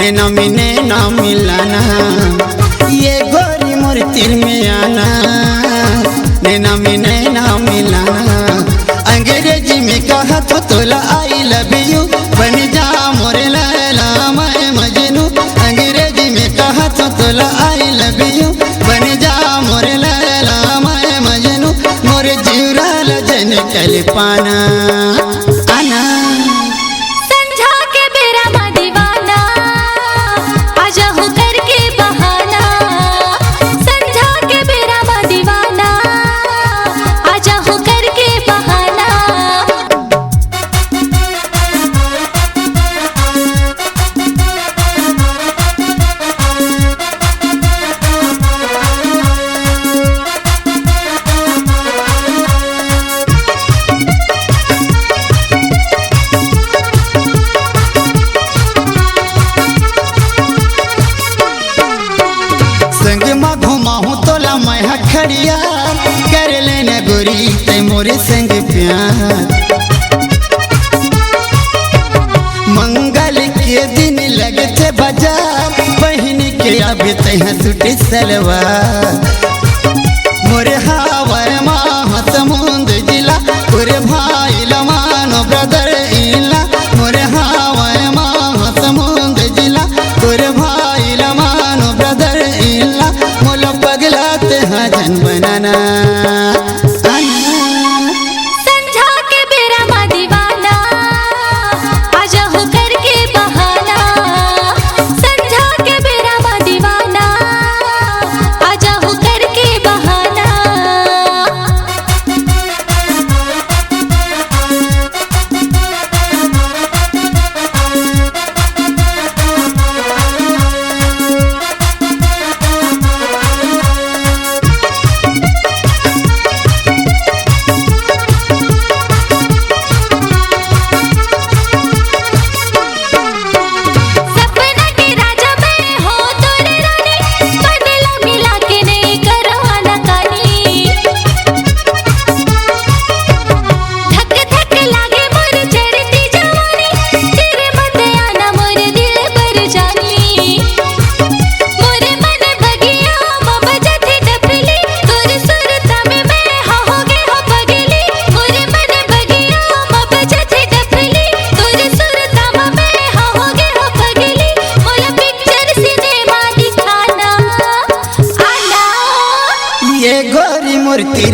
नैना में नैना मिलाना, ये गोरी मूर्ति में आना, नैना में नैना मिलाना। अंग्रेजी में कहा तो तोला आई लव यू, बन जा मोरे लैला मैं मजनू। अंग्रेजी में कहा तो तोला आई लव यू, बन जा मोरे लैला मैं मजनू। मोरे जीवरा लजन कल पाना आना। संग में घुमाऊं तोला मैं खड़िया, कर लेने गोरी ते मोरे संग प्यार। मंगल के दिन लगते बाजार, बहन के अब तह सूट सलवार। मोरे हावर माहत मुंद जिला, पूरे भाई लमानो ब्रदर इला। मोरे हावर माहत मुंद जिला, पूरे भाई लमानो ब्रदर इला। मोला पगलाते हैं जन बनाना संझा के बेरा मा दीवाना, आजा हो करके बहाना। संझा के बेरा मा दीवाना, आजा हो करके बहाना। ये गोरी मूर्ति